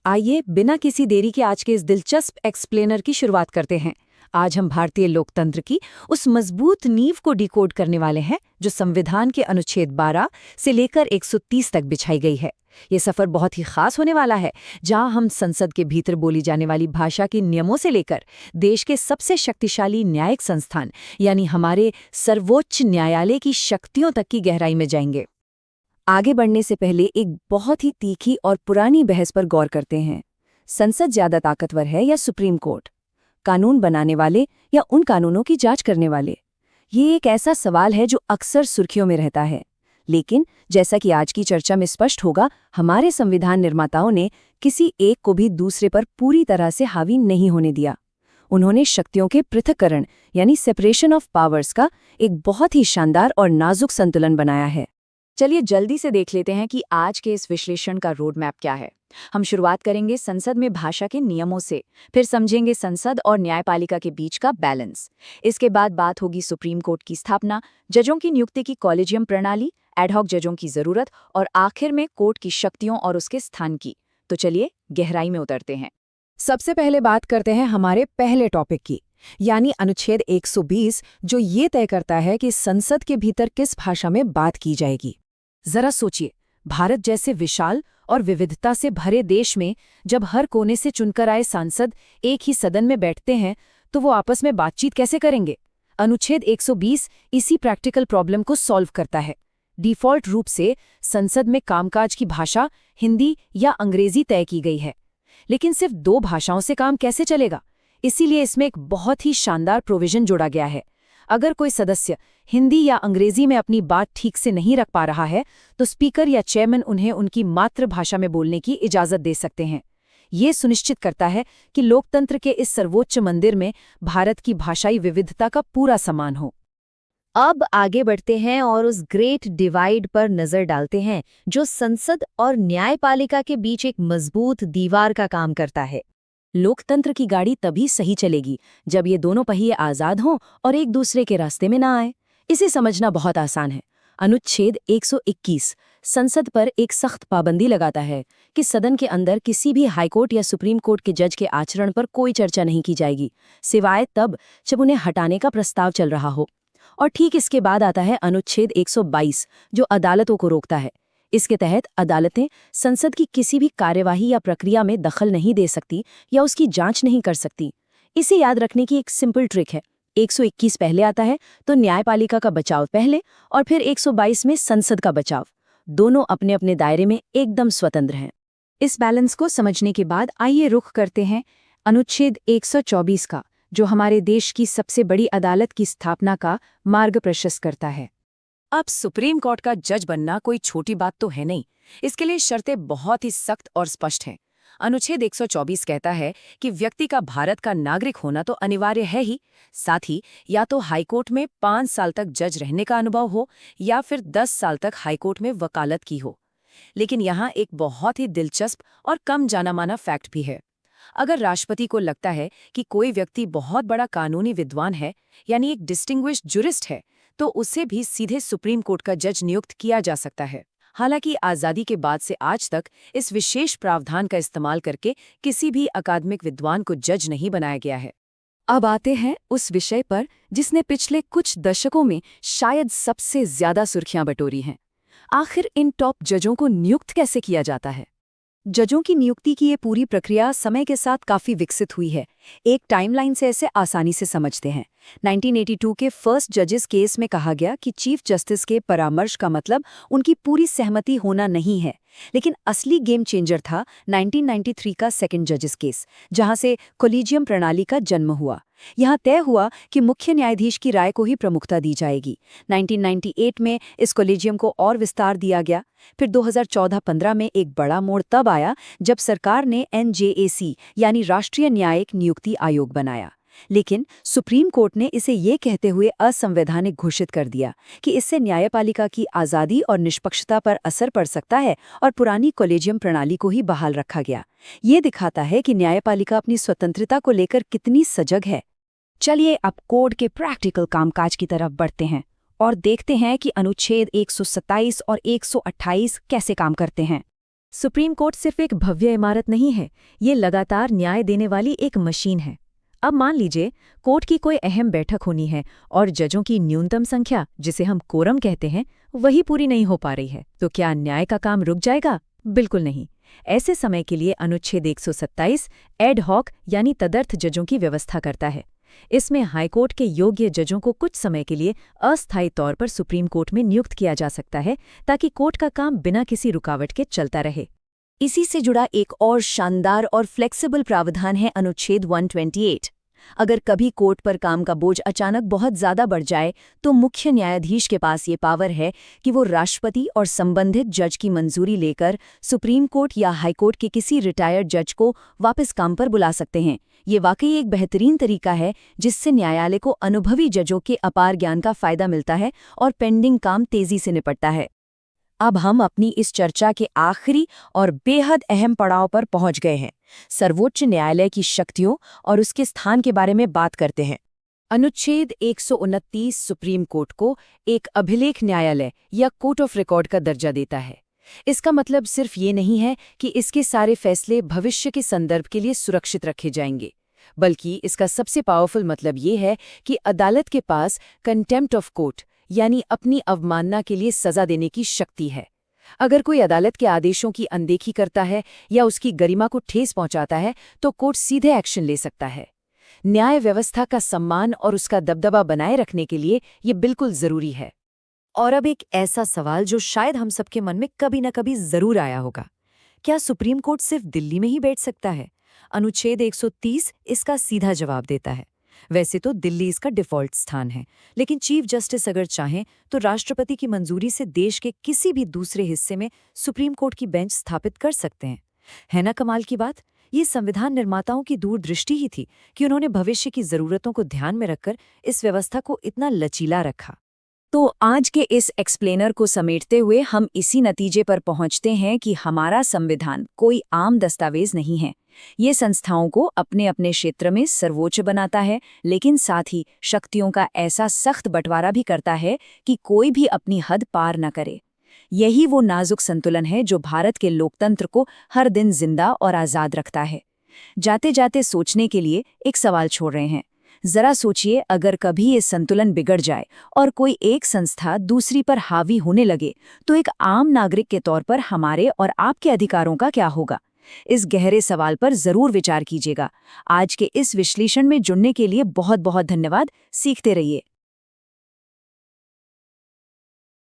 आइए बिना किसी देरी के आज के इस दिलचस्प एक्सप्लेनर की शुरुआत करते हैं। आज हम भारतीय लोकतंत्र की उस मजबूत नींव को डिकोड करने वाले हैं जो संविधान के अनुच्छेद 12 से लेकर 130 तक बिछाई गई है। ये सफर बहुत ही खास होने वाला है, जहां हम संसद के भीतर बोली जाने वाली भाषा के नियमों से लेकर देश के सबसे शक्तिशाली न्यायिक संस्थान यानी हमारे सर्वोच्च न्यायालय की शक्तियों तक की गहराई में जाएंगे। आगे बढ़ने से पहले एक बहुत ही तीखी और पुरानी बहस पर गौर करते हैं। संसद ज्यादा ताकतवर है या सुप्रीम कोर्ट? कानून बनाने वाले या उन कानूनों की जांच करने वाले? ये एक ऐसा सवाल है जो अक्सर सुर्खियों में रहता है, लेकिन जैसा कि आज की चर्चा में स्पष्ट होगा, हमारे संविधान निर्माताओं ने किसी एक को भी दूसरे पर पूरी तरह से हावी नहीं होने दिया। उन्होंने शक्तियों के पृथक्करण यानी सेपरेशन ऑफ पावर्स का एक बहुत ही शानदार और नाजुक संतुलन बनाया है। चलिए जल्दी से देख लेते हैं कि आज के इस विश्लेषण का रोड मैप क्या है। हम शुरुआत करेंगे संसद में भाषा के नियमों से, फिर समझेंगे संसद और न्यायपालिका के बीच का बैलेंस। इसके बाद बात होगी सुप्रीम कोर्ट की स्थापना, जजों की नियुक्ति की कॉलेजियम प्रणाली, एडहॉक जजों की जरूरत और आखिर में कोर्ट की शक्तियों और उसके स्थान की। तो चलिए गहराई में उतरते हैं। सबसे पहले बात करते हैं हमारे पहले टॉपिक की, यानी अनुच्छेद 120, जो ये तय करता है कि संसद के भीतर किस भाषा में बात की जाएगी। जरा सोचिए, भारत जैसे विशाल और विविधता से भरे देश में जब हर कोने से चुनकर आए सांसद एक ही सदन में बैठते हैं तो वो आपस में बातचीत कैसे करेंगे? अनुच्छेद 120 इसी प्रैक्टिकल प्रॉब्लम को सॉल्व करता है। डिफ़ॉल्ट रूप से संसद में कामकाज की भाषा हिंदी या अंग्रेजी तय की गई है, लेकिन सिर्फ 2 भाषाओं से काम कैसे चलेगा? इसीलिए इसमें एक बहुत ही शानदार प्रोविजन जोड़ा गया है। अगर कोई सदस्य हिंदी या अंग्रेजी में अपनी बात ठीक से नहीं रख पा रहा है तो स्पीकर या चेयरमैन उन्हें उनकी मातृभाषा में बोलने की इजाज़त दे सकते हैं। ये सुनिश्चित करता है कि लोकतंत्र के इस सर्वोच्च मंदिर में भारत की भाषाई विविधता का पूरा सम्मान हो। अब आगे बढ़ते हैं और उस ग्रेट डिवाइड पर नजर डालते हैं जो संसद और न्यायपालिका के बीच एक मजबूत दीवार का काम करता है। लोकतंत्र की गाड़ी तभी सही चलेगी जब ये दोनों पहिए आज़ाद हों और एक दूसरे के रास्ते में ना आए। इसे समझना बहुत आसान है। अनुच्छेद 121 संसद पर एक सख्त पाबंदी लगाता है कि सदन के अंदर किसी भी हाईकोर्ट या सुप्रीम कोर्ट के जज के आचरण पर कोई चर्चा नहीं की जाएगी, सिवाय तब जब उन्हें हटाने का प्रस्ताव चल रहा हो। और ठीक इसके बाद आता है अनुच्छेद 122, जो अदालतों को रोकता है। इसके तहत अदालतें संसद की किसी भी कार्यवाही या प्रक्रिया में दखल नहीं दे सकती या उसकी जांच नहीं कर सकती। इसे याद रखने की एक सिंपल ट्रिक है। 121 पहले आता है तो न्यायपालिका का बचाव पहले, और फिर 122 में संसद का बचाव। दोनों अपने अपने दायरे में एकदम स्वतंत्र हैं। इस बैलेंस को समझने के बाद आइए रुख करते हैं अनुच्छेद 124 का, जो हमारे देश की सबसे बड़ी अदालत की स्थापना का मार्ग प्रशस्त करता है। अब सुप्रीम कोर्ट का जज बनना कोई छोटी बात तो है नहीं। इसके लिए शर्तें बहुत ही सख्त और स्पष्ट हैं। अनुच्छेद 124 कहता है कि व्यक्ति का भारत का नागरिक होना तो अनिवार्य है ही, साथ ही या तो हाईकोर्ट में 5 साल तक जज रहने का अनुभव हो या फिर 10 साल तक हाईकोर्ट में वकालत की हो। लेकिन यहाँ एक बहुत ही दिलचस्प और कम जाना माना फैक्ट भी है। अगर राष्ट्रपति को लगता है कि कोई व्यक्ति बहुत बड़ा कानूनी विद्वान है, यानी एक डिस्टिंग्विश्ड जुरिस्ट है, तो उसे भी सीधे सुप्रीम कोर्ट का जज नियुक्त किया जा सकता है। हालांकि आज़ादी के बाद से आज तक इस विशेष प्रावधान का इस्तेमाल करके किसी भी अकादमिक विद्वान को जज नहीं बनाया गया है। अब आते हैं उस विषय पर जिसने पिछले कुछ दशकों में शायद सबसे ज्यादा सुर्खियां बटोरी हैं। आखिर इन टॉप जजों को नियुक्त कैसे किया जाता है? जजों की नियुक्ति की ये पूरी प्रक्रिया समय के साथ काफी विकसित हुई है। एक टाइमलाइन से ऐसे आसानी से समझते हैं। 1982 के फर्स्ट जजेस केस में कहा गया कि चीफ जस्टिस के परामर्श का मतलब उनकी पूरी सहमति होना नहीं है, लेकिन असली गेम चेंजर था 1993 का सेकंड जजेस केस, जहां से कॉलेजियम प्रणाली का जन्म हुआ। यहां तय हुआ कि मुख्य न्यायाधीश की राय को ही प्रमुखता दी जाएगी। 1998 में इस कॉलेजियम को और विस्तार दिया गया। फिर 2014-15 में एक बड़ा मोड़ तब आया जब सरकार ने NJAC यानी राष्ट्रीय न्यायिक नियुक्ति आयोग बनाया। लेकिन सुप्रीम कोर्ट ने इसे ये कहते हुए असंवैधानिक घोषित कर दिया कि इससे न्यायपालिका की आज़ादी और निष्पक्षता पर असर पड़ सकता है, और पुरानी कॉलेजियम प्रणाली को ही बहाल रखा गया। ये दिखाता है कि न्यायपालिका अपनी स्वतंत्रता को लेकर कितनी सजग है। चलिए अब कोड के प्रैक्टिकल कामकाज की तरफ बढ़ते हैं और देखते हैं कि अनुच्छेद 127 और 128 कैसे काम करते हैं। सुप्रीम कोर्ट सिर्फ एक भव्य इमारत नहीं है, ये लगातार न्याय देने वाली एक मशीन है। अब मान लीजिए कोर्ट की कोई अहम बैठक होनी है और जजों की न्यूनतम संख्या, जिसे हम कोरम कहते हैं, वही पूरी नहीं हो पा रही है, तो क्या न्याय का काम रुक जाएगा? बिल्कुल नहीं। ऐसे समय के लिए अनुच्छेद 127 एड हॉक यानी तदर्थ जजों की व्यवस्था करता है। इसमें हाईकोर्ट के योग्य जजों को कुछ समय के लिए अस्थायी तौर पर सुप्रीम कोर्ट में नियुक्त किया जा सकता है, ताकि कोर्ट का काम बिना किसी रुकावट के चलता रहे। इसी से जुड़ा एक और शानदार और फ्लेक्सिबल प्रावधान है अनुच्छेद 128। अगर कभी कोर्ट पर काम का बोझ अचानक बहुत ज्यादा बढ़ जाए तो मुख्य न्यायाधीश के पास ये पावर है कि वो राष्ट्रपति और संबंधित जज की मंजूरी लेकर सुप्रीम कोर्ट या हाईकोर्ट के किसी रिटायर्ड जज को वापस काम पर बुला सकते हैं। ये वाकई एक बेहतरीन तरीका है जिससे न्यायालय को अनुभवी जजों के अपार ज्ञान का फायदा मिलता है और पेंडिंग काम तेजी से निपटता है। अब हम अपनी इस चर्चा के आखिरी और बेहद अहम पड़ाव पर पहुंच गए हैं। सर्वोच्च न्यायालय की शक्तियों और उसके स्थान के बारे में बात करते हैं। अनुच्छेद 129 सुप्रीम कोर्ट को एक अभिलेख न्यायालय या कोर्ट ऑफ रिकॉर्ड का दर्जा देता है। इसका मतलब सिर्फ ये नहीं है कि इसके सारे फैसले भविष्य के संदर्भ के लिए सुरक्षित रखे जाएंगे, बल्कि इसका सबसे पावरफुल मतलब ये है कि अदालत के पास कंटेम्प्ट ऑफ कोर्ट यानी अपनी अवमानना के लिए सजा देने की शक्ति है। अगर कोई अदालत के आदेशों की अनदेखी करता है या उसकी गरिमा को ठेस पहुंचाता है तो कोर्ट सीधे एक्शन ले सकता है। न्याय व्यवस्था का सम्मान और उसका दबदबा बनाए रखने के लिए ये बिल्कुल जरूरी है। और अब एक ऐसा सवाल जो शायद हम सबके मन में कभी न कभी जरूर आया होगा, क्या सुप्रीम कोर्ट सिर्फ दिल्ली में ही बैठ सकता है? अनुच्छेद 130 इसका सीधा जवाब देता है। वैसे तो दिल्ली इसका डिफॉल्ट स्थान है, लेकिन चीफ जस्टिस अगर चाहें तो राष्ट्रपति की मंजूरी से देश के किसी भी दूसरे हिस्से में सुप्रीम कोर्ट की बेंच स्थापित कर सकते हैं। है ना कमाल की बात? ये संविधान निर्माताओं की दूरदृष्टि ही थी कि उन्होंने भविष्य की जरूरतों को ध्यान में रखकर इस व्यवस्था को इतना लचीला रखा। तो आज के इस एक्सप्लेनर को समेटते हुए हम इसी नतीजे पर पहुंचते हैं कि हमारा संविधान कोई आम दस्तावेज नहीं है। ये संस्थाओं को अपने अपने क्षेत्र में सर्वोच्च बनाता है, लेकिन साथ ही शक्तियों का ऐसा सख्त बंटवारा भी करता है कि कोई भी अपनी हद पार न करे। यही वो नाजुक संतुलन है जो भारत के लोकतंत्र को हर दिन जिंदा और आज़ाद रखता है। जाते जाते सोचने के लिए एक सवाल छोड़ रहे हैं। जरा सोचिए, अगर कभी ये संतुलन बिगड़ जाए और कोई एक संस्था दूसरी पर हावी होने लगे तो एक आम नागरिक के तौर पर हमारे और आपके अधिकारों का क्या होगा? इस गहरे सवाल पर जरूर विचार कीजिएगा। आज के इस विश्लेषण में जुड़ने के लिए बहुत बहुत धन्यवाद। सीखते रहिए।